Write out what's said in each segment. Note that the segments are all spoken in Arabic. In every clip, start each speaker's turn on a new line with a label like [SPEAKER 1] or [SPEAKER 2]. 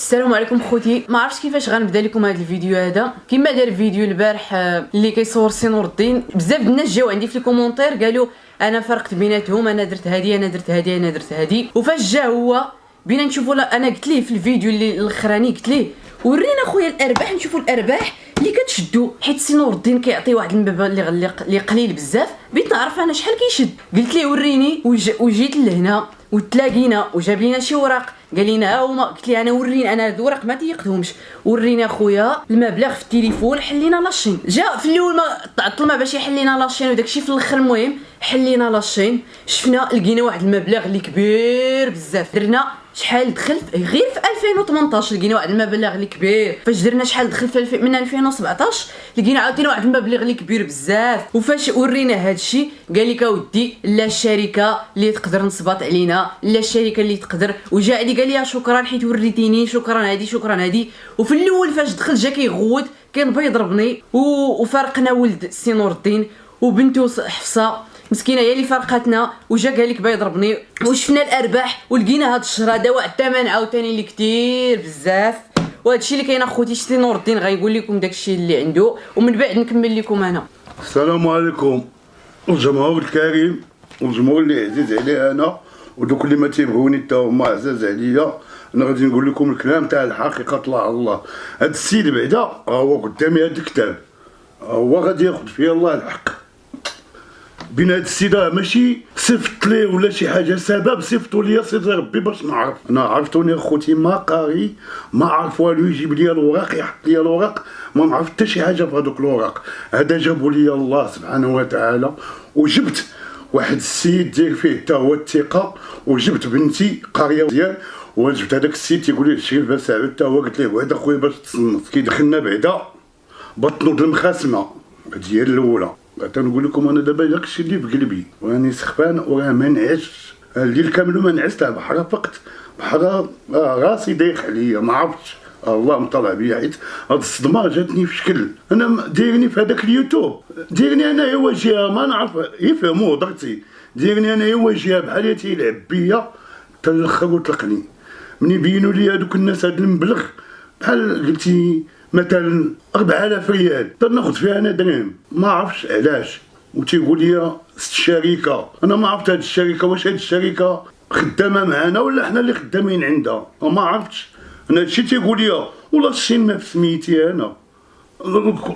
[SPEAKER 1] السلام عليكم خوتي. ما عرفتش كيفاش غنبدا لكم هذا الفيديو هذا. كما دار الفيديو البارح اللي كيصور سي نور الدين، بزاف الناس جاو عندي في الكومونتير قالوا انا فرقت بيناتهم، انا درت هادي انا درت هادي انا درت هادي. وفاش جا هو بينا نشوفوا، انا قلت ليه في الفيديو اللي الاخراني قلت ليه ورينا خويا الارباح، نشوفوا الارباح اللي كتشدو، حيت سي نور الدين كيعطي واحد المبلغ اللي قليل بزاف. بغيت نعرف انا شحال كيشد. قلت ليه وريني، وجيت لهنا وتلاقينا وجاب لينا شي وراق قال لنا ها هما. قلت لي انا وريني، انا هاد الوراق ما تيقدهمش، ورينا خويا المبلغ في التليفون. حلينا لاشين، جا في الاول ما تعطل ما باش يحل لينا لاشين وداكشي، في الاخر المهم حلينا لاشين. شفنا لقينا واحد المبلغ اللي كبير بزاف. درنا شحال دخل غير في 2018 لقينا واحد المبلغ اللي كبير. فاش درنا شحال دخل في من 2017 لقينا عاوتاني واحد المبلغ اللي كبير بزاف. وفاش ورينا هادشي قال لك اودي لا الشركه اللي تقدر نصبط علينا، لا الشركه اللي تقدر. وجا علي قال لي شكرا حيت وريتيني، شكرا هادي شكرا هادي. وفي الاول فاش دخل جا كيغوت كان بغى يضربني. وفارقنا ولد سي نور الدين وبنته حفصه مسكينه هي اللي فرقتنا. وجا قال لك بغى يضربني. وشفنا الارباح ولقينا هاد الشهر هذا واحد الثمن عاوتاني اللي كثير بزاف. وهذا الشيء اللي كاين اخوتي. سي نور الدين غايقول لكم داكشي اللي عنده ومن بعد نكمل لكم انا.
[SPEAKER 2] السلام عليكم الجمهور الكريم والجمهور اللي عزيز عليه انا ودوك اللي ما تيبغوني حتى هما عزاز عليا. انا غادي نقول لكم الكلام تاع الحقيقه طلع الله. هاد السيد بعدا هو قدامي هاد الكتاب، هو غادي ياخذ فيا الله الحق. بين هاد السيده ماشي صيفط ليه ولا شي حاجه، سبب صيفطوا ليا سيدي ربي باش نعرف. انا عرفتوني اخوتي ما قاري، ما عرف والو، يجيب ليا الوراق يحط ليا الوراق، ما نعرف حتى شي حاجه في هذوك الوراق. هذا جابوا لي الله سبحانه وتعالى. وجبت واحد السيد داير فيه حتى هو الثقه، وجبت بنتي قاريه مزيان، وجبت هذاك السيد تيقول لي الشريف باش ساعد حتى هو. قلت ليه بعدا خويا باش تصنت. كي دخلنا بعدا بطنوا المخاسمه. هذه هي الاولى. تنقول لكم انا دابا داكشي اللي في قلبي، وراني سخفان وراه ما نعسش الليل كامل وما نعست. بحال فقت بحال راسي دايخ عليا، ما عرفتش الله مطلع بيا، حيت هاد الصدمه جاتني في شكل. انا دايرني في هذاك اليوتيوب، دايرني انايا واجهه ما نعرف يفهموا هضرتي، دايرني انايا واجهه بحال تيلعب بيا حتى الاخر وطلقني. مني بينوا لي هذوك الناس هاد المبلغ بحال قلتي مثلا 4000 ريال تناخذ فيها انا درهم، ما عرفتش علاش. وتيقول لي الشركه، انا ما عرفت هاد الشركه واش هاد الشركه خدامه معانا ولا حنا اللي خدامين عندها، ما عرفتش. انا هادشي تيقول لي والله الشين ما في سميتي انا،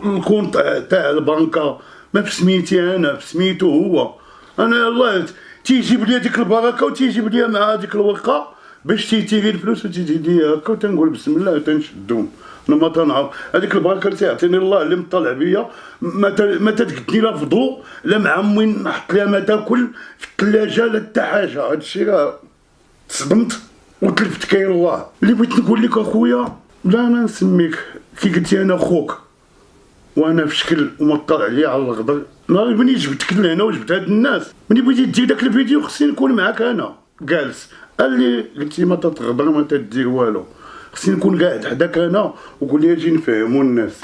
[SPEAKER 2] الكونط تاع البنكه ما في سميتي انا، في سميتو هو. انا الله تيجيب لي ديك البركه وتيجيب لي مع ديك الورقه باش تيتيري الفلوس وتيجي لي هكا، وتنقول بسم الله وتنشدهم. انا ما تنعرف هذيك البركه اللي تيعطيني الله اللي مطلع بيا، ما تتقدني لا فضو لا مع وين نحط لها ما تاكل في الثلاجه لا حتى حاجه. هادشي راه تصدمت وتلفت كاين الله. اللي بغيت نقول لك اخويا، لا انا نسميك كي قلتي انا خوك وانا في شكل ومطلع عليا على الغدر. نهار ملي جبتك لهنا وجبت هاد الناس، ملي بغيتي دير داك الفيديو خصني نكون معاك انا جالس. قال لي قلتي ما تتغدر ما تدير والو، خصني نكون قاعد حداك انا وقول لي اجي نفهموا الناس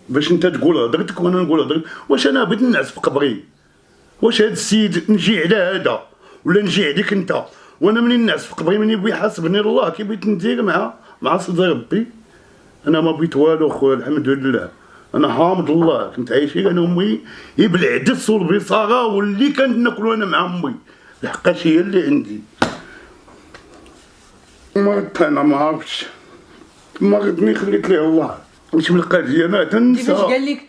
[SPEAKER 2] باش انت تقول هضرتك وانا نقول هضرتي. واش انا بغيت نعس في قبري؟ واش هاد السيد نجي على هذا ولا نجي عليك انت؟ وانا منين نعس في قبري منين بغي يحاسبني الله كي بغيت ندير مع سيدي ربي؟ انا ما بغيت والو خويا الحمد لله. انا حامد الله كنت عايش انا امي بالعدس والبصاره واللي كنت ناكلو انا مع امي، لحقاش هي اللي عندي. مرضت انا ما عرفتش، مرضني خليت ليه الله. واش من القضيه ما تنسى.
[SPEAKER 1] كيفاش قال لك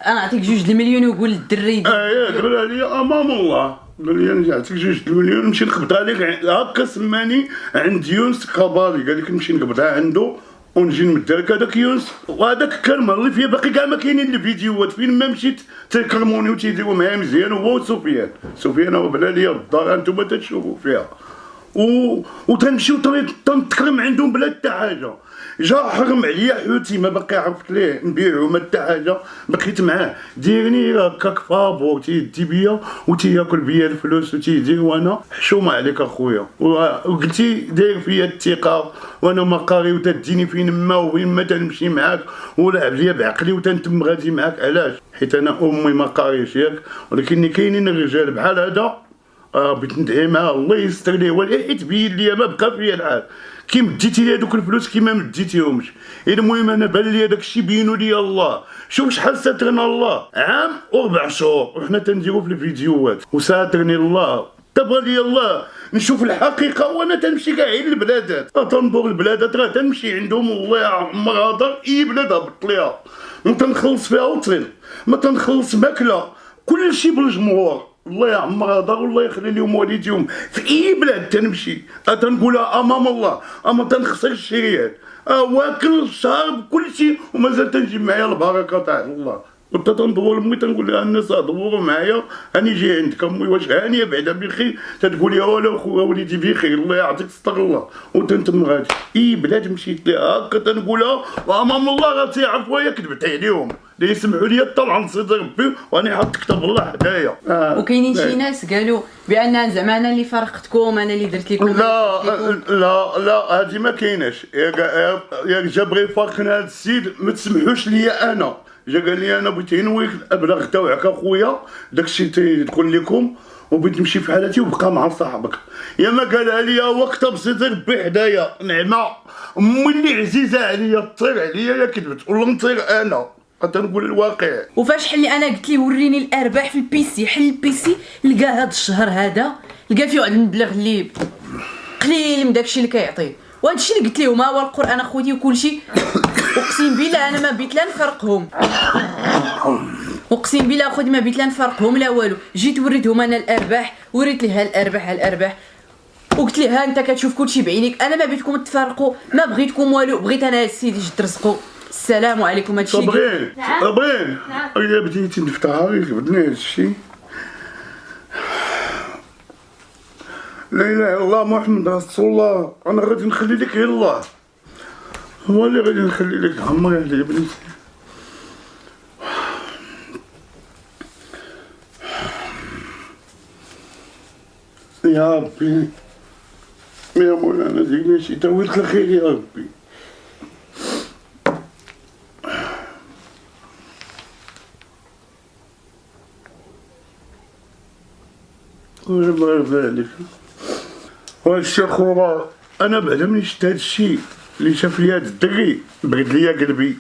[SPEAKER 1] انا نعطيك 2 المليون ويقول للدري
[SPEAKER 2] قال لي امام الله، قال لي انا نعطيك 2 المليون نمشي نقبضها لك. هكا سماني عند يونس قبالي، قال لك نمشي نقبضها عنده ونجي نمد لك هذاك يونس. وهذاك الكلمه اللي فيها باقي كاع ما كاينين الفيديوهات، فين ما مشيت تيكلموني وتيديروا معايا مزيان. هو سفيان هو بلا ليا الدار انتم تتشوفوا فيها. وتنمشيو تنتكرم عندهم بلا حتى حاجه. جا حرم عليا حوتي ما باقي عرفت ليه نبيعو ما حتى حاجه، بقيت معاه ديرني هكاك فابور تيدي بيا وتياكل بيا الفلوس وتيدير. وانا حشومه عليك اخويا، وقلتي داير فيا الثقه وانا ما قاري وتديني فين ما وين ما تنمشي معاك ولعب ليا بعقلي وتنتم غادي معاك. علاش؟ حيت انا امي ما قاريش ياك، ولكن كاينين الرجال بحال هذا بغيت ندعي معاه الله يستر ليه، حيت بين ليا ما بقى فيا الحال. كي مديتي لي هذوك الفلوس كي ما مديتيهمش. المهم انا بان لي هذاك الشيء بينو لي الله. شوف شحال ساترنا الله، عام و4 شهور وحنا تنديرو في الفيديوهات وساترني الله. تبغى لي الله نشوف الحقيقه وانا تنمشي كاع البلادات، تنظر البلادات راه تنمشي عندهم الله يعمرها دار اي بلاد هبط ليها وتنخلص فيها وتصل، ما تنخلص ماكله كلشي بالجمهور الله يعمرها دار والله يخلي لهم والديهم. في اي بلاد تنمشي تنقولها امام الله، اما تنخسر الشريات واكل شارب كلشي ومازال تنجيب معايا البركه تاع الله. كنت تندور لامي تنقول لها الناس دوروا معايا راني جاي عندك امي واش هانيه بعدا بخير، تتقول لي ولا خويا وليدي بخير الله يعطيك ستر الله وتنتم غادي. اي بلاد مشيت لها هكا تنقولها وامام الله راه تيعرفوا هي كذبت عليهم، لا يسمحوا لي طلع نصيد ربي واني حاط كتاب الله حدايا.
[SPEAKER 1] وكاينين شي ناس قالوا بان زعما انا اللي فرقتكم، انا اللي درت لكم.
[SPEAKER 2] لا هذه ما كايناش. يا جا بغى يفارقنا هذا السيد ما تسمحوش ليا انا. جا قال لي انا بغيت نويك الابلاغ تاعك اخويا داكشي تقول لكم وبغيت نمشي في حالتي وبقى مع صاحبك. يا ما قالها لي وقتها بصيت ربي حدايا نعمه امي اللي عزيزه عليا تطير عليا يا كذبت ولا نطير انا تنقول الواقع.
[SPEAKER 1] وفاش حل انا قلت لي وريني الارباح في البيسي، حل البيسي لقى هذا الشهر هذا لقى فيه واحد المبلغ اللي قليل من داكشي اللي كيعطيه، وهذا الشيء اللي قلت لهم ها هو القران اخوتي وكلشي. اقسم بالله انا ما بيت لا نفرقهم، اقسم بالله اخوتي ما بيت لا نفرقهم لا والو. جيت وريتهم انا الارباح، وريت لها الارباح وقلت ليه ها انت كتشوف كلشي بعينيك، انا ما بغيتكم تفرقوا ما بغيتكم والو، بغيت انا السيد يجي ترزقوا. السلام عليكم. هادشي
[SPEAKER 2] صابرين يا بديتي نفتحها كبدني هادشي. لا اله الا الله محمد رسول الله. انا غادي نخلي لك غير الله، هو اللي غادي نخلي لك عمري عليه بنيتي. يا ربي يا مولانا ديرني شي تويلك الخير يا ربي. الله يرضى عليك. والشيخ وراه انا بعدا ملي شفت هاد الشيء اللي شاف لي هاد الدري برد ليا قلبي.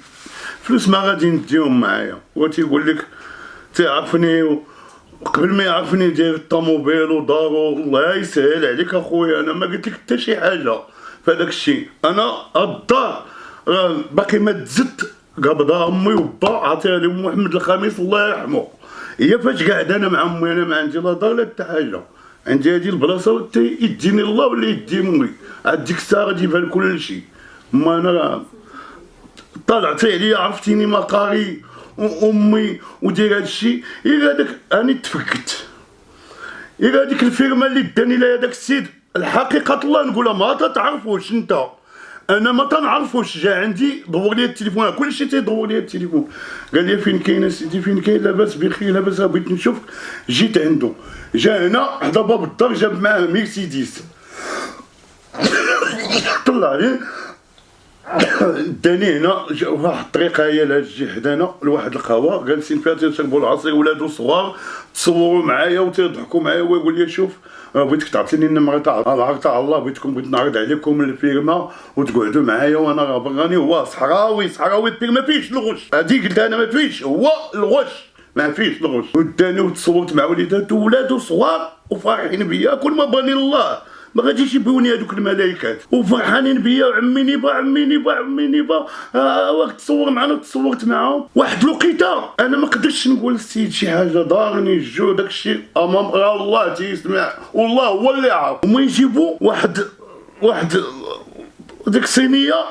[SPEAKER 2] فلوس ما غادي نديهم معايا، هو تيقول لك تيعرفني وقبل ما يعرفني داير الطوموبيل ودارو. الله يسهل عليك اخويا، انا ما قلت لك حتى شي حاجه في هذاك الشيء. انا الدار راه باقي ما تزدت قبضها امي وبا عطيها لي محمد الخميس الله يرحمه. هي فاش قاعد انا مع امي، انا ما عندي لا دار لا حتى حاجه، عندي هادي البلاصه يديني الله ولا يدي امي. عاد ديك الساعه غادي يبان كل شيء. ما انا راه طلعتي عليا عرفتيني مقاري وامي ودير هادشي. غير هذاك راني تفكت، غير هذيك الفيرما اللي داني لها هذاك السيد الحقيقه الله نقولها ما تتعرفوش انت، انا ما تنعرفوش. جا عندي دور لي التليفون كلشي تيدور لي التليفون، قال لي فين كاين سيدي فين كاين؟ لاباس بخير لاباس بغيت نشوفك. جيت عنده، جا هنا حدا باب الدار جاب معاه مرسيدس طلع لي داني هنا واحد الطريقه هي لهاد الجي حدانا لواحد القهوه جالسين فيها تيشربوا العصير ولادو صغار تصوروا معايا وتيضحكوا معايا ويقول لي شوف بغيتك تعطيني النمره تاع العرض تاع الله، بغيت نعرض عليكم الفيرما وتقعدوا معايا وانا راني هو صحراوي الفيرما ما فيهش الغش. هادي قلت انا ما فيهش هو الغش، ما فيهش الغش. وداني وتصورت مع وليداتو ولادو صغار وفرحين بيا. كل ما باني الله ما غاديش يبيوني هذوك الملائكات وفرحانين بيا وعمي نيبا وقت تصور معنا تصورت معاهم. واحد الوقيته انا ما قدرتش نقول للسيد شي حاجه، دارني الجو داكشي امام الله تيسمع والله هو اللي عارف. هما يجيبوا واحد ديك الصينيه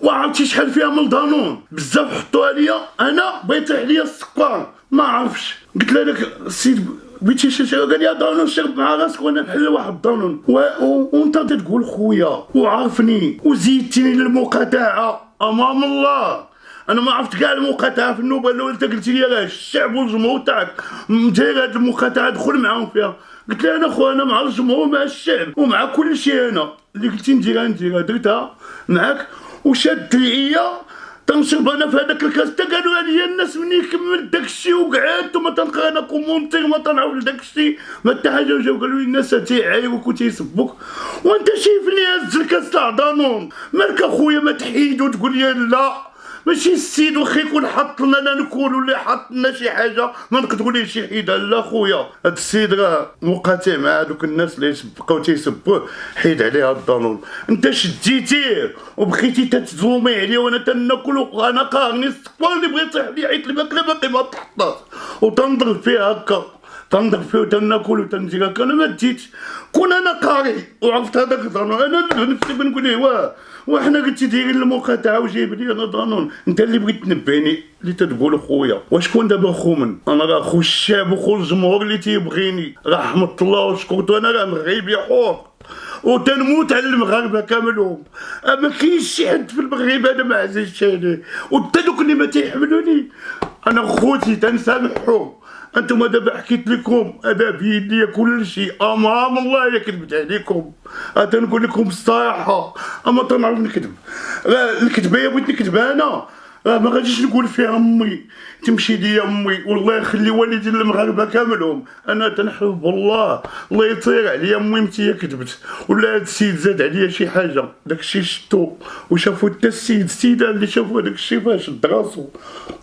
[SPEAKER 2] وعرفتي شحال فيها من الدانون بزاف حطوها ليا. انا بغيت عليا السكر ما عرفش، قلت له داك السيد بغيتي شي قال لي دانون شرب مع راسك وانا نحل واحد الدانون وانت تقول خويا وعارفني وزيدتيني للمقاطعه امام الله. انا ما عرفت كاع المقاطعه في النوبه الاولى. انت قلت لي راه الشعب والجمهور تاعك داير هاد المقاطعه دخل معاهم فيها. قلت له انا خويا انا مع الجمهور ومع الشعب ومع كل شيء، انا اللي قلتي نديرها درتها معاك. وشاد عليا تنشرب انا في هذاك الكاس تا قالوا عليا الناس مني كملت داكشي وقعدت وما تنقرا انا كومونتير ما تنعرف داكشي ما حتى حاجه. وجاو قالوا لي الناس تيعايروك وتيسبوك وانت شايفني هز الكاس تاع دانون. مالك اخويا ما تحيد وتقول لي لا ماشي السيد واخا يكون حط لنا لا نكون ولا حط لنا شي حاجه ما نقدروا ليه شي حيده. لا خويا هاد السيد راه مقاتل مع هادوك الناس اللي بقاو تيسبوه حيد عليه هاد الدانون. انت شديتيه وبقيتي تتزومي عليه وانا تناكل وانا قارني السكوار اللي بغيت يطيح لي عيط الماكله باقي ما تحطات وتنضرب فيه هكا تنضرب فيه وتناكل وتنجي هكا. انا ما ديتش كون انا قاري وعرفت هذاك الدانون انا نفسي بنقول ليه وحنا قلت دايرين المقاطعه وجايب لي انا دانون. انت اللي بغيت تنبهني اللي تتقول خويا وشكون دابا خو من انا راه خو الشعب وخو الجمهور اللي تيبغيني رحمة الله وشكرتو. انا راه مغربي حور وتنموت على المغاربه كاملهم. ما كاينش شي حد في المغرب انا ما عزيزش عليه وحتى دوك اللي ما تيحملوني انا خوتي تنسامحهم. انتم دابا حكيت لكم هذا بيدي كل شيء امام الله الا كذبت عليكم. تنقول لكم الصراحه اما تنعرف نكذب. الكذبه يا بغيت نكذب انا ما غاديش نقول فيها امي تمشي ليا امي والله يخلي والدي المغاربه كاملهم. انا تنحب بالله الله يطير عليا امي متي كذبت ولا هاد السيد زاد عليا شي حاجه. داكشي شفتو وشافو حتى السيده اللي شافوا هذاك الشيء فاش شد راسو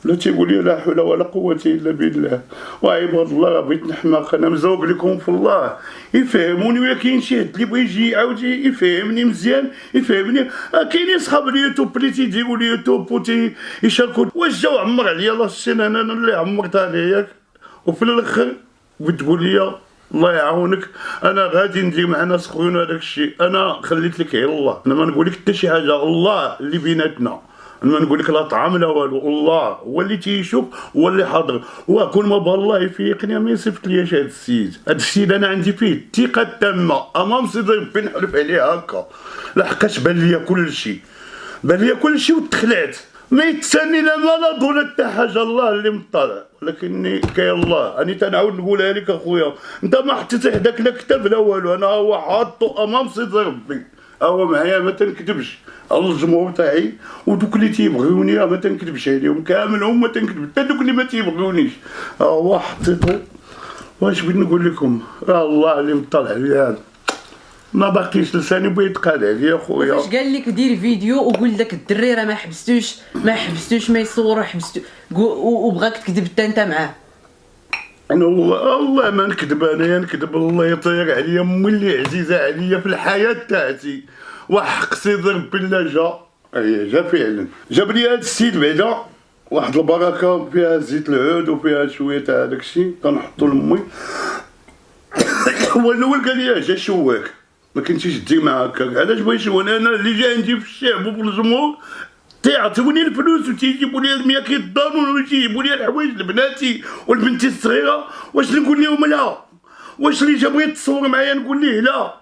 [SPEAKER 2] ولا تيقول لي لا حول ولا قوه الا بالله. وعباد الله راه بغيت نحماق انا مزوق لكم في الله يفهموني. ولا كاين شي حد اللي بغى يجي يعاود يفهمني مزيان يفهمني. كاينين صحاب اليوتيوب اللي تيديروا اليوتيوب يشاركوا. واش جاو عمر عليا الله السنين انا اللي عمرت عليك وفي الاخر بتقول لي الله يعاونك انا غادي ندير مع ناس خويا هذاك الشيء. انا خليت لك غير الله. انا ما نقول لك حتى شي حاجه الله اللي بيناتنا. انا ما نقول لك لا طعام لا والو. الله هو اللي تيشوف هو اللي حاضر. وكل ما بالله يفيقني ما يصيفط ليش هذا السيد. هذا السيد انا عندي فيه الثقه التامه امام سيدي ربي نحلف عليه هكا لحقاش بان ليا كل شيء وتخلعت. ما يتسني لا مرض ولا حتى حاجه الله اللي مطلع. ولكني كاين الله اني تنعاود نقولها لك اخويا انت ما حطيت حداك لا كتاب لا والو. انا هو حاطو امام سيدي ربي هو معايا ما تنكذبش على الجمهور تاعي ودوك اللي تيبغيوني ما تنكذبش عليهم كاملهم ما تنكذب حتى دوك اللي ما تيبغيونيش هو حطيتو. واش بغيت نقول لكم الله اللي مطلع عليا هذا ما باقيش لساني بغا يتقال عليا خويا.
[SPEAKER 1] فاش قال لك دير فيديو وقول لك الدري راه ما حبستوش ما يصور حبستو وبغاك تكذب حتى انت معاه.
[SPEAKER 2] انا والله ما نكذب. انا نكذب الله يطير عليا امي اللي عزيزه عليا في الحياه تاعتي وحق سيدي ربي الا جا فعلا. جاب لي هذا السيد بعدا واحد البركه فيها زيت العود وفيها شويه تاع داك الشيء كنحطو لامي. هو الاول قال لي جا شواك ما كنتيش دير معاه هكاك. علاش بغا يشوان انا اللي جا عندي في الشعب وفي الجمهور تيعطيوني الفلوس وتيجيبوا لي 100 كيلو دانون ويجيبوا لي الحوايج لبناتي ولبنتي الصغيره. واش نقول لهم لا؟ واش اللي جا بغا يتصور معايا نقول ليه لا؟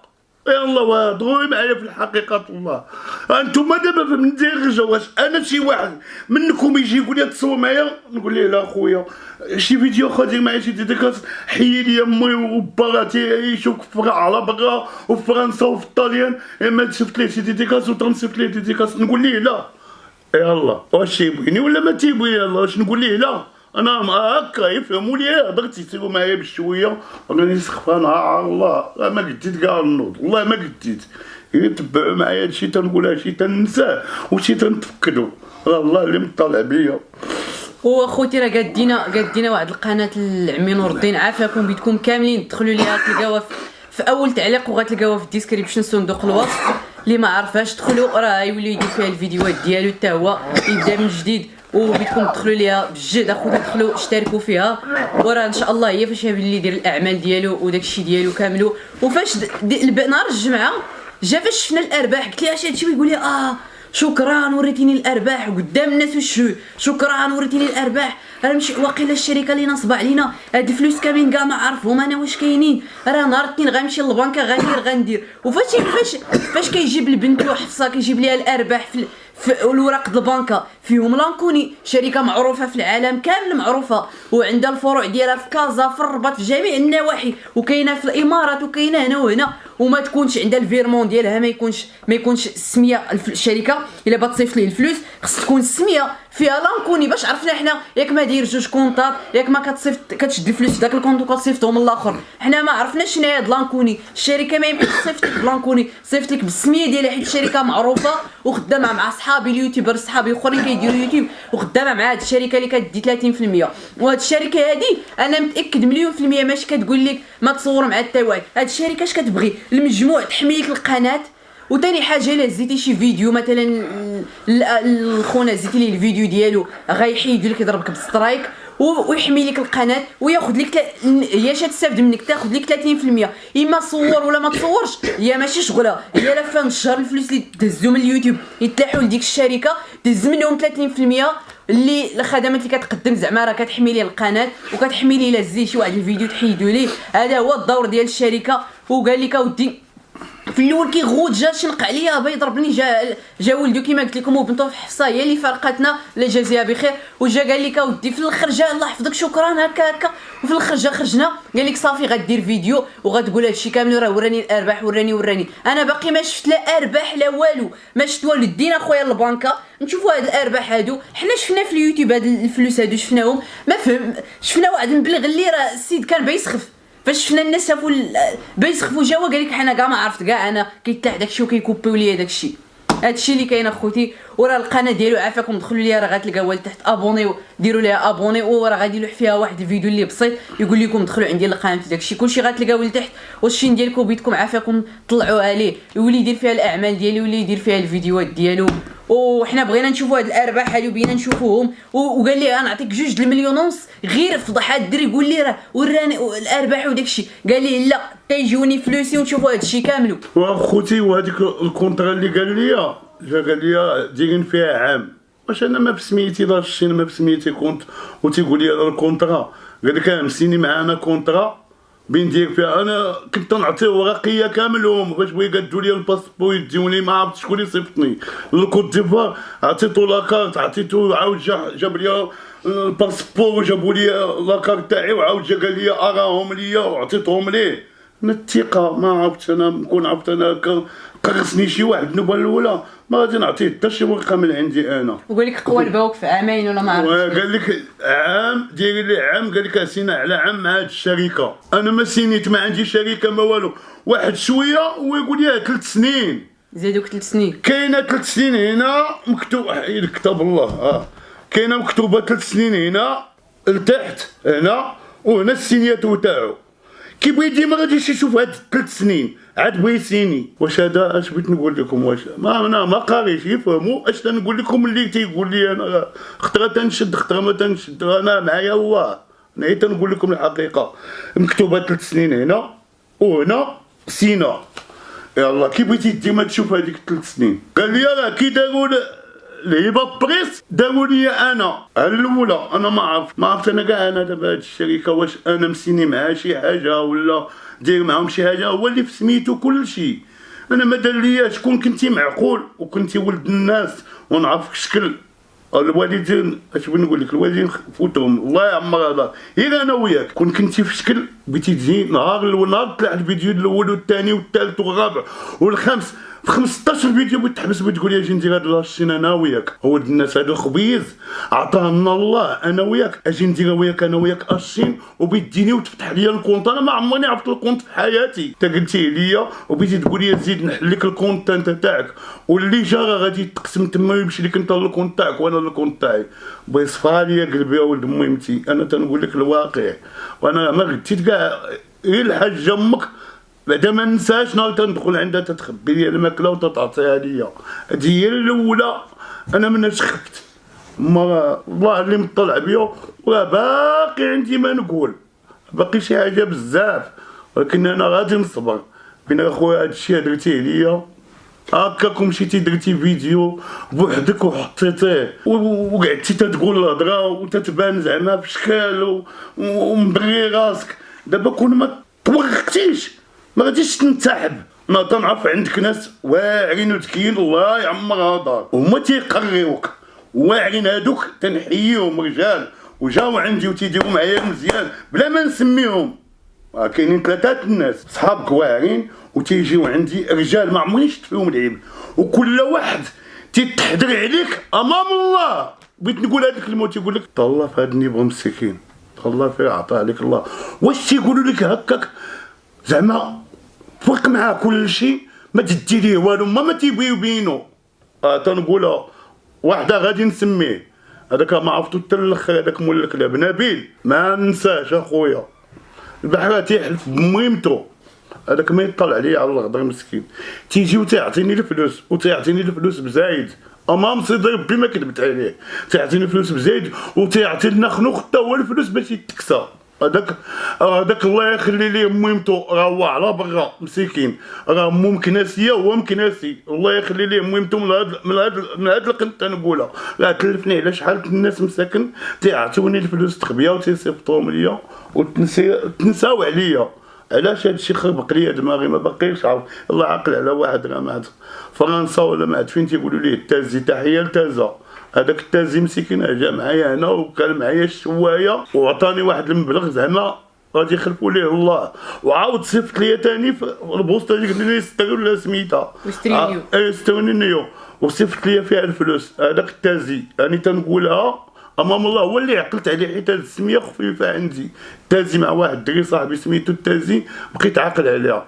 [SPEAKER 2] يا الله وهضروا معايا في الحقيقه الله. انتم دابا من دارجه واش انا شي واحد منكم يجي يقول لي تصور معايا نقول ليه لا خويا شي فيديو خدير معايا شي ديديكاس حيي لي امي وبا تيعيشوا على برا وفي فرنسا وفي الطاليان ما شفت ليه شي ديديكاس وتنصيفط ليه ديديكاس نقول ليه لا؟ يا الله واش تيبغيني ولا ما تيبغيني الله واش نقول ليه لا؟ انا هكا يفهموا لي هضرت يسيبوا معايا بشويه راني سخفان على الله ما قديت كاع النوض والله ما قديت. يتبعوا معايا هادشي تنقولها شي تنساه وشي تنتفكدو الله اللي مطلع بيا.
[SPEAKER 1] واخوتي راه قادينا واحد القناه العمي نور الدين عافاكم بيدكم كاملين دخلوا ليها تلقاوها في اول تعليق وغتلقاوها في الديسكريبشن صندوق الوصف. اللي ما عرفاش دخلوا راه يولي يدير فيها الفيديوهات ديالو حتى هو يبدا من جديد وبيدكم تدخلوا ليها بجد اخوتي دخلوا اشتركوا فيها. وراه ان شاء الله هي فاش اللي يدير الاعمال ديالو وداك الشيء ديالو كاملو. وفاش نهار الجمعه جا فاش شفنا الارباح قلت ليه اش هادشي ويقول لي شكرا وريتيني الارباح قدام الناس شكرا وريتيني الارباح راه ماشي واقيلا الشركه اللي نصب علينا هاد الفلوس كاملين كاع ما عارفهم انا واش كاينين. راه نهار الاثنين غنمشي للبنكه غندير وفاش كيجيب لبنتو حفصه كيجيب ليها الارباح في الوراق د البنكه فيهم لانكوني، شركه معروفه في العالم كامل، معروفه وعندها الفروع ديالها في كازا، في الرباط، في جميع النواحي، وكاينه في الامارات وكاينه هنا وهنا، وما تكونش عندها الفيرمون ديالها، ما يكونش السميه الشركه الا بغات تصيفط ليه الفلوس خص تكون السميه فيها لانكوني، باش عرفنا حنا ياك ما داير جوج كونطات، ياك ما كتصيفط كتشد الفلوس في داك الكونط وكتصيفطهم للاخر، حنا ما عرفناش شنو هي هاد لانكوني. الشركه ما يمكنش تصيفط لك بلانكوني، صيفط لك بالسميه ديالها، حيت الشركه معروفه وخدامه مع صحابي اليوتيوبر، صحابي اخرين كيديروا يوتيوب وخدامه مع هاد الشركه اللي كتدي 30%. وهاد الشركه هادي انا متاكد مليون في المية ماشي كتقول لك ما تصور مع حتى واحد، هاد الشركه اش كتبغي؟ المجموع تحمي لك القناه. وثاني حاجه الا هزيتي شي فيديو مثلا الخونا هزيتي ليه الفيديو ديالو غيحيد لك يضربك بالسترايك ويحمي لك القناه وياخذ لك هي اش تستافد منك، تاخذ لك 30%. اما صور ولا ما تصورش هي ماشي شغلها، هي لافه من الشهر الفلوس اللي تهزو من اليوتيوب يتلاحوا لديك الشركه تهز منهم 30% اللي الخدمات اللي كتقدم زعما راه كتحمي ليه القناه وكتحمي ليه الا زي شي واحد الفيديو تحيدوا ليه. هذا هو الدور ديال الشركه. وقال لك اودي في الاول كيغوت جا شنق عليا با يضربني، جا ولدو كيما قلت لكم وبنته في حفصه هي اللي فرقتنا، لا جازيها بخير. وجا قال لك اودي في الاخر جا الله يحفظك شكرا هكا وفي الاخر جا خرجنا قال لك صافي غدير فيديو وغتقول هادشي كامل، راه وراني الارباح وراني. انا باقي ما شفت لا ارباح لا والو، ما شفت والو. دينا خويا للبنكه نشوفوا هاد الارباح هادو، حنا شفنا في اليوتيوب هاد الفلوس هادو شفناهم، ما فهم شفنا واحد المبلغ اللي راه السيد كان بيسخف. فاش شفنا الناس شافوا بيسخفوا جاوا قال لك حنا كاع ما عرفت كاع انا كيطلع داكشي وكيكوبيو ليا داكشي. هادشي اللي كاين اخوتي. وراه القناه ديالو عافاكم دخلوا ليها، راه غتلقاوها لتحت ابوني ديروا ليها ابوني، وراه غادي يلوح فيها واحد الفيديو اللي بسيط يقول لكم دخلوا عندي القناه داكشي كلشي غتلقاوه لتحت. والشين ديالكم بيدكم عافاكم طلعوا عليه يولي يدير فيها الاعمال ديالو يولي يدير فيها الفيديوهات ديالو. وحنا بغينا نشوفوا هاد الارباح هادو بينا نشوفوهم. وقال لي غنعطيك 2 المليون ونص غير فضح هاد الدري يقول لي راه وراني الارباح وداكشي. قال لي لا تيجوني فلوسي ونشوفوا هادشي كامل.
[SPEAKER 2] واخوتي وهذيك الكونطرا اللي قال لي دايرين فيها عام، واش انا ما بسميتي لا شين ما بسميتي كونت وتيقول لي الكونطرا قال لك مسيني معانا كونطرا بين دير فيها. انا كنت نعطيه ورقيه كاملهم باش بغا يقادوا لي الباسبور يديوني، ما عرفت شكون اللي صيفطني للكوت ديفوار. عطيتو لاكارت عطيتو عاود جاب لي الباسبور وجابوا لي لاكارت تاعي وعاود جا قال لي اراهم ليا وعطيتهم ليه. من الثقه ما عرفتش انا نكون عرفت انا قرصني شي واحد النوبه الاولى ما غادي نعطيه حتى شي ورقه من عندي انا.
[SPEAKER 1] وقال لك قوى الباوك في عامين ولا ما عرفتش.
[SPEAKER 2] قال لك عام ديري لي عام، قال لك سينا على عام مع هاد الشركه. انا ما سينيت ما عندي شركه ما والو. واحد شويه ويقول لي 3 سنين
[SPEAKER 1] زيدوك 3 سنين.
[SPEAKER 2] كاينه 3 سنين هنا مكتوب كتاب الله كاينه مكتوبه 3 سنين هنا لتحت هنا وهنا السينياتو تاعو. كي بغي ديما غاديش يشوف هاد 3 سنين عاد بغي يسيني. واش هذا اش بغيت نقول لكم؟ واش انا ما قاريش يفهموا اش تنقول لكم اللي تيقول لي انا خطره تنشد خطره ما تنشد. انا معايا الله انا تنقول لكم الحقيقه. مكتوبه 3 سنين هنا وهنا سينا. يلا كي بغيتي ديما تشوف هذيك 3 سنين. قال لي راه كي داروا الهبه بريس داروا لي انا الاولى. انا ما عرفت انا كاع انا دابا هاد الشركه واش انا مسيني معها شي حاجه ولا داير معاهم شي حاجه. هو اللي في سميتو كلشي. انا ما دار لياش. كون كنتي معقول وكنتي ولد الناس ونعرفك شكل الوالدين اش بغيت نقول لك الوالدين فوتهم الله يعمر هذا غير انا وياك. كون كنتي في شكل بغيتي تجي نهار طلع الفيديو الاول والثاني والثالث والرابع والخامس في 15 فيديو بغيت تحبس بتقول لي اجي ندير هاد لاشين انا وياك. هو الناس هذا الخبيز عطانا الله انا وياك اجي ندير وياك انا وياك اشين وبيديني وتفتح لي الكونت. انا ما عمرني عرفت الكونت في حياتي. انت قلتيه ليا وبيتي تقول لي زيد نحل لك الكونت انت تاعك واللي جا غادي تقسم تما ويمشي لك انت للكونت تاعك وانا للكونت تاعي. بغي يصفى لي قلبي يا ولد ميمتي. انا تنقول لك الواقع وانا ما غديت كاع غير الحاجه امك بعدا ما ننساش نهار تندخل عندها تتخبي لي الماكله وتتعطيها ليا. هادي هي الاولى. انا مناش خفت ما الله اللي مطلع بيا وراه باقي عندي ما نقول باقي شي حاجه بزاف ولكن انا غادي نصبر. بين اخويا هادشي درتيه ليا هكاك مشيتي درتي فيديو بوحدك وحطيتيه وقعدتي تتقول الهضره وتتبان زعما بشكال ومبري راسك. دابا كون ما توقفتيش ما غاديش تنسحب. انا تنعرف عندك ناس واعرين وذكيين الله يعمرها دار هما تيقريوك واعرين هادوك تنحييهم رجال وجاو عندي وتيديروا معايا مزيان بلا ما نسميهم. كاينين ثلاثه الناس صحابك واعرين وتيجيو عندي رجال ما عمرني شفت فيهم العيب، وكل واحد تيتحضر عليك امام الله. بغيت نقول هذيك الكلمه تيقول لك تهلا في هذا النيبغ مسكين، تهلا فيه عطاه عليك الله. واش تيقولوا لك هكاك زعما فرق معاه كل شيء ما تدي ليه والو ما تيبغيو يبينوا. تنقولها واحده غادي نسميه هذاك ما عرفتو حتى الاخر، هذاك مول الكلاب نبيل ما ننساش اخويا، البحر تيحلف بميمتو، هذاك ما يطلع عليا على الغدر مسكين. تيجي وتيعطيني الفلوس وتيعطيني الفلوس بزايد امام سيدي ربي ما كذبت عليه، تيعطيني الفلوس بزايد وتيعطي لنا خنوخ حتى هو الفلوس باش يتكسى. هذاك الله يخلي ليه ميمتو راه هو على برا مسكين، راه مو مكناسيه وهو مكناسي، الله يخلي ليه ميمتو من هاد القنت تنقولها. راه كلفني على شحال الناس مساكن تيعطوني الفلوس تخبيها وتيصيفطوهم ليا وتنساو عليا. علاش هادشي خربق ليا دماغي ما باقيش عارف. الله عاقل على واحد راه مات فرنسا ولا مات فين تيقولوا ليه التازي، تحيه لتازا. هذاك التازي مسكين جا معايا هنا وكان معايا الشوايه وعطاني واحد المبلغ زعما غادي يخلفوا ليه الله، وعاود صيفط ليا ثاني في البوسطه ديك اللي ولا سميتها سترينيو وصيفط ليا فيها الفلوس. هذاك التازي راني تنقولها امام الله هو اللي عقلت عليه حيت هاد السميه خفيفه عندي. تازي مع واحد الدري صاحبي سميتو التازي بقيت عاقل عليها.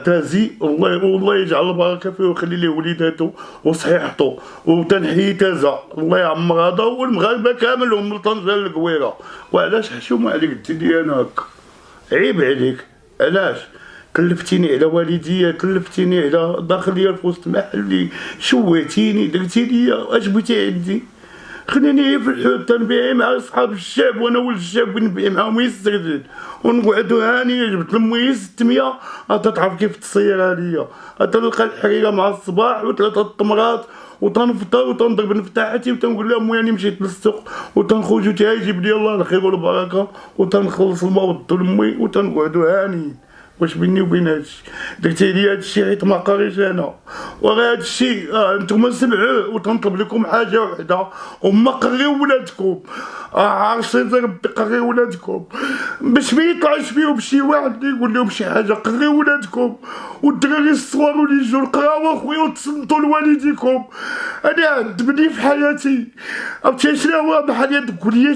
[SPEAKER 2] تازي والله يجعل البركه فيه ويخلي ليه وليداتو وصحيحتو وتنحيي تازا الله يعمر هذا والمغاربه كامل من طنجه للقويره. وعلاش حشومه عليك ديري انا هكا؟ عيب عليك. علاش كلفتيني على والديا، كلفتيني على داخليه في وسط محلي، شويتيني درتي ليا اش بغيتي عندي؟ خليني في الحوت تنبيعي مع صحاب الشعب وانا ولد الشعب ونبيع معاهم يستغل ونقعدو هانيه. جبت لمي 600 تعرف كيف تصيرها ليا، تلقى الحريره مع الصباح وثلاثه التمرات وتنفطر وتنضرب نفتاحتي وتنقول لها امي راني مشيت للسوق وتنخرج تيجيب لي الله الخير والبركه وتنخلص الماء والضو لمي وتنقعدو هانيين. واش بيني وبين هادشي درتي لي هادشي حيت ما قاريش انا، وراه هادشي نتوما سمعوه وتنطلب لكم حاجه وحده وما قريو ولادكم. عرفتي ربي قريو ولادكم باش ما يطلعش فيهم شي واحد اللي يقول لهم شي حاجه. قريو ولادكم والدراري الصغار اللي يجوا القراوه خويا وتصنتوا لوالديكم. انا عذبني في حياتي عرفتي شنو هو بحال تقول لي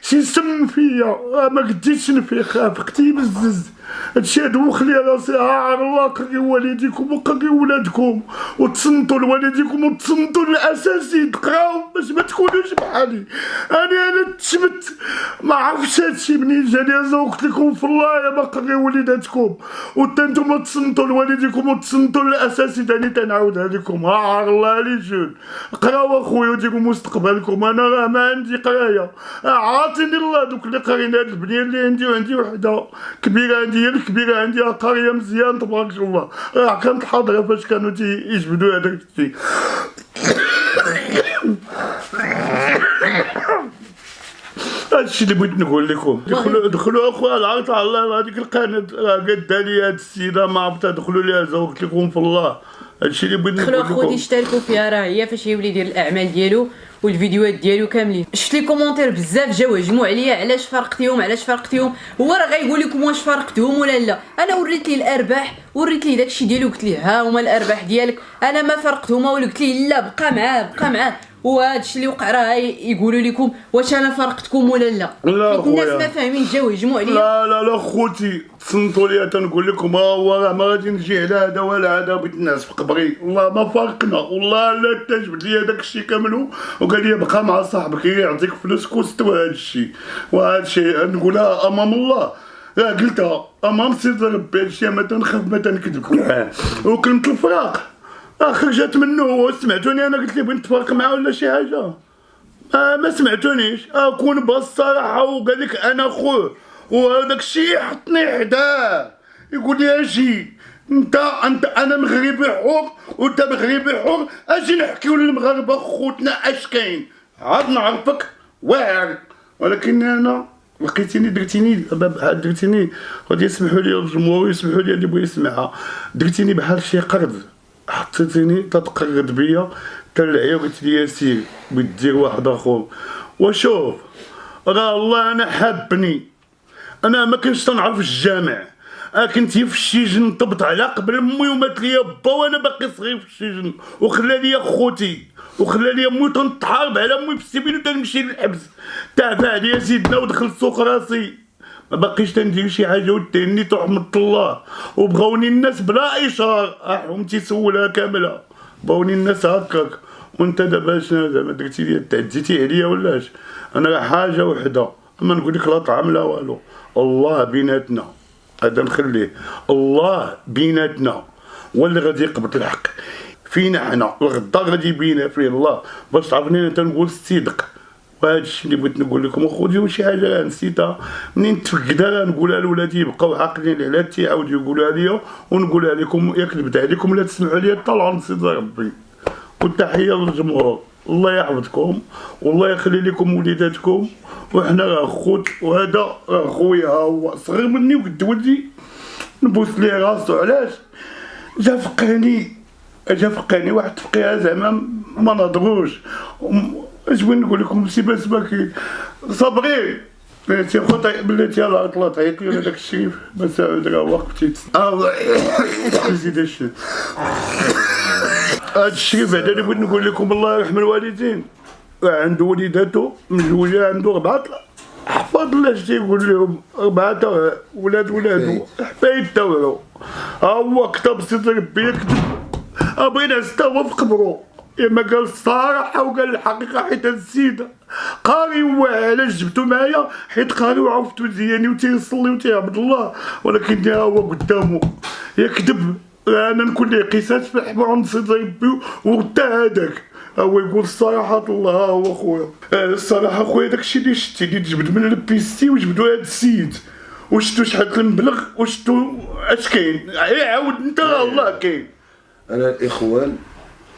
[SPEAKER 2] شي سم فيا ما قديتش نفيق فقتي بزز. هادشي هادو خلي راسي عار الله. قريو والديكم وقريو ولادكم وتصنتوا لوالديكم وتصنتوا للاساسي تقراو باش ما تكونوش بحالي. انا تشمت ما عرفتش هادشي منين جاني وقلت لكم في الله يا ما قريو وليداتكم وتا نتوما تصنتوا لوالديكم وتصنتوا للاساسي ثاني تنعاودها لكم. عار الله لي جون قراو اخويا وديروا مستقبلكم. انا راه ما عندي قرايه عاطيني الله دوك اللي قارين هاد البنيه اللي عندي وعندي وحده كبيره عندي هي الكبيره عندي قاريه مزيان تبارك الله. راه كانت حاضره فاش كانوا تيجبدوا هذاك الشيء. هادشي اللي بغيت نقول لكم. دخلوا اخويا العرض على الله هذيك القناه راه قادة لي هاد السيده ما عرفتها دخلوا ليها زوجت لكم في الله. هادشي اللي بغيت نقول لكم.
[SPEAKER 1] دخلوا اخوتي اشتركوا فيها راه هي فاش يولي يدير الاعمال ديالو والفيديوهات ديالو كاملين. شفت لي كومونتير بزاف جاو هجموا عليا علاش فرقتيهم هو راه غايقول لكم واش فرقتهم ولا لا. انا وريت ليه الارباح وريت ليه داكشي ديالو قلت ليه ها هما الارباح ديالك انا ما فرقتهما ولا قلت ليه لا بقى معاه وهادشي اللي وقع راه يقولوا لكم واش انا فرقتكم ولا لا. الناس ما فاهمين جاو هجموا عليا.
[SPEAKER 2] لا خوتي تصنتوا ليا تنقول لكم هو راه ما غادي نجي على هذا ولا هذا بغيت الناس في قبري. والله ما فرقنا والله لا تجبد ليا داكشي كامل وقال لي بقى مع صاحبك يعطيك فلوسك واستوى هادشي. وهادشي نقولها امام الله راه قلتها امام سيدي ربي. هادشي ما تنخاف ما تنكذب. وكلمة الفراق خرجت منه. سمعتوني انا قلت لي بغيت نتفارق معاه ولا شي حاجه؟ ما سمعتونيش. كون بالصراحه وقال لك انا خوه وهذاك الشيء حطني حداه يقول لي اجي انت انا مغربي حر وانت مغربي حر اجي نحكيو للمغاربه خوتنا اش كاين عاد نعرفك واعر. ولكن انا لقيتيني درتيني غادي يسمحوا لي الجمهور يسمحوا لي اللي بغى يسمعها. درتيني بحال شي قرد حطيتيني تتقرد بيا كنلعيا وقلت لي سير بغيت دير واحد اخر. وشوف راه الله انا حابني، انا ما كنتش تنعرف الجامع، كنت في السجن، طبت على قبل امي ومات ليا با وانا باقي صغير في السجن، وخلى ليا خوتي وخلى ليا امي تنتحارب على امي في السبيل وتنمشي للحبس. تعفى عليا سيدنا ودخل سوق راسي، ما باقيش تندير شي حاجه وتهنيت رحمة الله، وبغاوني الناس بلا اشهار. حومتي سولها كامله، بغاوني الناس هكاك. وانت دابا شنو زعما درتي لي؟ تعديتي عليا ولا اش؟ انا راه حاجه وحده، اما نقول لك لا طعام لا والو، الله بيناتنا هذا نخليه، الله بيناتنا هو اللي غادي يقبض الحق فينا حنا، الغدا غادي يبينها فيه الله، باش تعرفني انا تنقول الصدق. وهذا الشيء اللي بغيت نقول لكم. وخذوا شي حاجه نسيتها منين تفقدها نقولها لولادي يبقاو عاقلين على تيعاودوا يقولوها ليا ونقولها لكم. ياك كذبت عليكم لا تسمعوا لي طلعوا نسيت ربي. والتحيه للجمهور، الله يحفظكم والله يخلي لكم وليداتكم، وحنا راه خوت، وهذا راه خويا هو صغير مني وقد ولدي، نبوس ليه راسو. علاش؟ جا فقاني واحد الفقيعه زعما ما نهضروش. اش بغيت نقول لكم؟ سي بس باكي صابرين بلاتي خوتي بلاتي يلاه طلعت عيط لي هذاك الشريف بس راه وقفتي زيد الشيء. هاد الشريف هذا اللي بغيت نقول لكم الله يرحم الوالدين، عنده وليداتو مزوجه، عنده 4 احفاد الله اش تيقول لهم، 4 ولادو حفايد تاوعو. ها هو كتب سيدي ربي يكتب، بغينا 6 هو في قبرو، ما قال الصراحه وقال الحقيقه. حيت هاد السيد قاري، هو علاش جبتو معايا؟ حيت قاري وعرفتو مزيان وتيصلي وتيعبد الله، ولكن ها هو قدامه يكذب. انا نكون ليه قصاص في الحمار ونصيد ربي، وتا هذاك هو يقول الصراحه الله. ها هو خويا الصراحه خويا، داكشي اللي شتي اللي تجبد من البيستي وجبدو هاد السيد، وشتو شحال المبلغ، وشتو اش كاين؟ عاود انت الله كاين.
[SPEAKER 3] انا الاخوان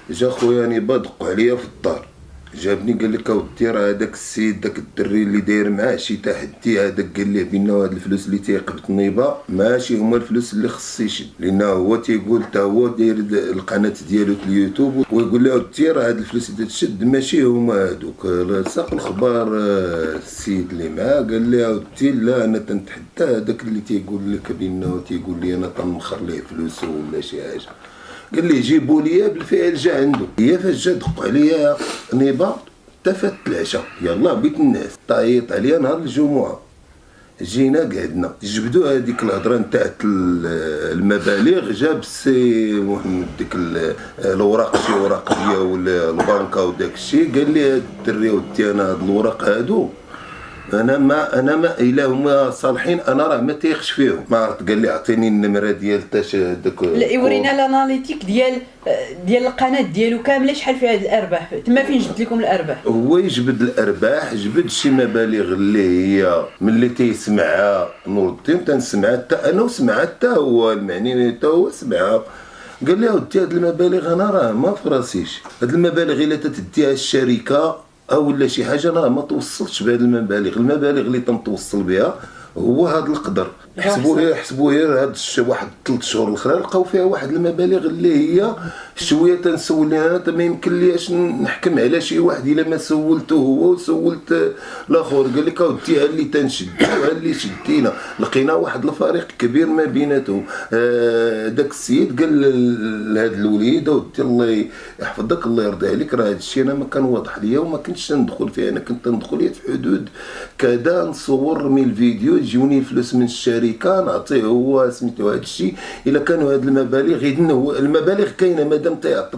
[SPEAKER 3] جا خويا نيبا دقوا عليا في الدار، جابني قال لك اودي راه هذاك السيد داك الدري اللي داير معاه شي تحدي، هذاك قال ليه بان هاد الفلوس اللي تيقبض نيبا ماشي هما الفلوس اللي خص يشد، لان هو تيقول حتى هو داير القناه ديالو في اليوتيوب، ويقول له اودي راه هاد الفلوس اللي تشد ماشي هما هادوك. ساق الخبار السيد اللي معاه قال لي اودي لا انا تنتحدى هذاك اللي تيقول لك بانه تيقول لي انا تنمخر ليه فلوسه ولا شي حاجه. قال لي جيبوا لي بالفعل جا عنده. هي فاش جا دقوا عليا نيبا تفات العشاء، يلا بيت الناس طايط عليا نهار الجمعه. جينا قعدنا جبدوا هذيك الهضره نتاع المبالغ، جاب السي محمد ديك الاوراق، شي اوراق ديال البنكه وداك الشيء. قال لي هاد الدري ودي انا هاد الاوراق هادو انا ما الا هما صالحين انا راه ما تيخش فيهم. ما عرفت، قال لي اعطيني النمره ديال تاش داك.
[SPEAKER 1] لا يورينا الاناليتيك ديال القناه ديالو كامله، شحال فيها الارباح، تما فين جبت لكم الارباح؟
[SPEAKER 3] هو يجبد الارباح، جبد شي مبالغ اللي هي من اللي تيسمعها نور الدين، تنسمعها حتى انا وسمعها حتى هو المعني حتى هو سمعها. قال لي اودي هاد المبالغ انا راه ما في راسيش، هاد المبالغ الا تديها الشركه او ولا شي حاجه انا ما توصلتش بهاد المبالغ اللي تنتوصل بها هو هاد القدر. حسبوا غير هاد واحد 3 شهور الاخرى لقاو فيها واحد المبالغ اللي هي شويه. تنسول انا ما يمكن ليش نحكم على شي واحد الا ما سولته هو وسولت الاخر. قال لك اودي ها اللي تنشدو ها اللي شدينا، لقينا واحد الفريق كبير ما بيناتهم. داك السيد قال لهاد الوليد اودي الله يحفظك الله يرضي عليك، راه هاد الشيء انا ما كان واضح ليا وما كنتش ندخل فيه، انا كنت ندخل في حدود كذا، نصور من الفيديو يجوني الفلوس من الشركه نعطيه هو سميتو هاد الشيء. الا كانوا هاد المبالغ اذن هو المبالغ كاينه مادام تيعطي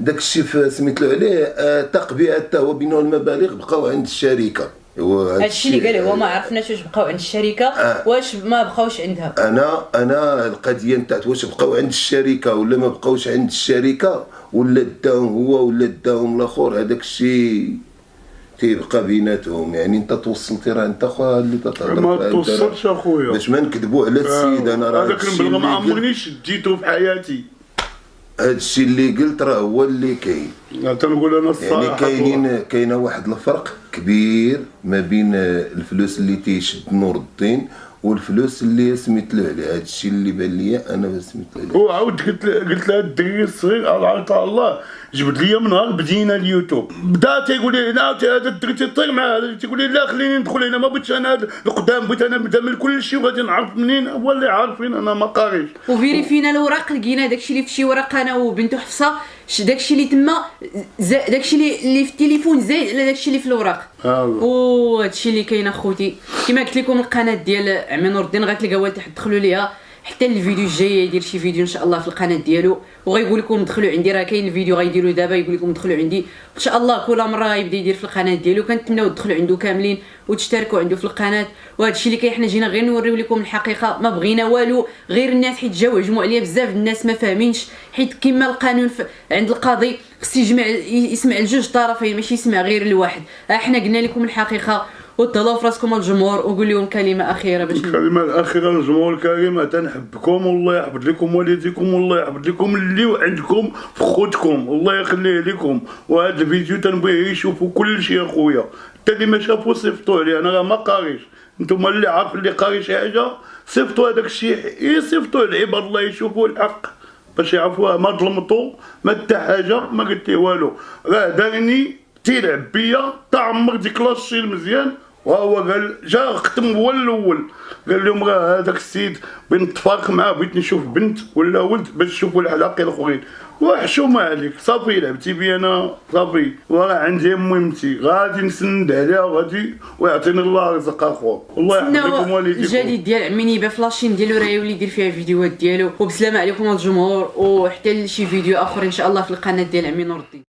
[SPEAKER 3] داك الشيء سميتلو عليه تقبيع حتى هو بينه المبالغ بقاو عند الشركه.
[SPEAKER 1] هادشي اللي قال هو ما عرفناش واش بقاو عند الشركه واش ما بقاوش عندها.
[SPEAKER 3] انا القضيه نتاعت واش بقاو عند الشركه ولا ما بقاوش عند الشركه ولا داهم هو ولا داهم الاخر، هذاك الشيء تيبقى بيناتهم. يعني انت توصلتي راه انت خويا اللي تتهضر،
[SPEAKER 2] ما توصلش اخويا
[SPEAKER 3] باش ما نكذبوا على السيد. انا راه
[SPEAKER 2] هذاك المبلغ ما عمرنيش ديتو في حياتي.
[SPEAKER 3] هذا الشيء اللي قلت راه هو اللي كاين.
[SPEAKER 2] تنقول انا الصراحه
[SPEAKER 3] يعني كاينه واحد الفرق كبير ما بين الفلوس اللي تيشد نور الدين والفلوس اللي سميت له عليه، هذا الشيء اللي بان ليا انا سميت له عليه.
[SPEAKER 2] وعاود قلت لها الدري الصغير الله الله جبد لي من نهار بدينا اليوتيوب بدا تيقول لي لا هذا الدري تيطير مع هذا، تيقول لي لا خليني ندخل هنا، ما بغيتش انا هذا القدام، بغيت انا نبدا من كل شيء وغادي نعرف منين. هو اللي عارفين انا ما قاريش.
[SPEAKER 1] وفيريفينا الوراق لقينا داكشي اللي في شي ورق انا وبنته حفصه، داكشي اللي تما داكشي اللي في التليفون زايد على داكشي اللي في الوراق. وهادشي اللي كاين اخوتي. كما قلت لكم القناه ديال عمي نور الدين غتلقاوها لتحت، دخلوا ليها. حتى الفيديو الجاي يدير شي فيديو ان شاء الله في القناه ديالو، وغيقول لكم دخلوا عندي، راه كاين الفيديو غيديروا دابا يقول لكم دخلوا عندي ان شاء الله. كل مره غيبدا يدير في القناه ديالو، كنتمناو تدخلوا عنده كاملين وتشتركوا عنده في القناه. وهذا الشيء اللي كاين، حنا جينا غير نوريو لكم الحقيقه، ما بغينا والو غير الناس حيت جاو هجموا عليا بزاف الناس ما فاهمينش، حيت كما القانون عند القاضي خص يسمع لجوج طرفين ماشي يسمع غير لواحد. حنا قلنا لكم الحقيقه، وتهلاو في راسكم الجمهور وقول لهم كلمه اخيره باش
[SPEAKER 2] الكلمه الاخيره للجمهور الكريم، تنحبكم والله يحفظ لكم والديكم والله يحفظ لكم اللي عندكم في خوتكم الله يخليه لكم. وهذا الفيديو تنبغيه يشوفوا كل شيء اخويا، حتى اللي ما شافوا صيفطوا لي، انا راه ما قاريش. نتوما اللي عارف اللي قاري شي حاجه صيفطوا هذاك الشيء، يصيفطوا العباد الله يشوفوا الحق باش يعرفوها. ما ظلمتو ما حتى حاجه، ما قلت ليه والو، راه دارني تيلعب بيا تعمر ديك لاشي المزيان. وهو قال جا ختم هو الاول، قال لهم راه هذاك السيد بغيت نتفارق معاه، بغيت نشوف بنت ولا ولد باش نشوفوا العلاقه الاخرين. وحشومه عليك صافي لعبتي بي انا صافي، وراه عندي مهمتي غادي نسند عليها وغادي ويعطيني الله رزق اخو. الله يحفظ لكم والديكم.
[SPEAKER 1] الجديد ديال عمي نيبه فلاشين ديالو راه يولي يدير فيها الفيديوهات ديالو. وبسلامه عليكم الجمهور، وحتى لشي فيديو اخر ان شاء الله في القناه ديال عمي نور الدين.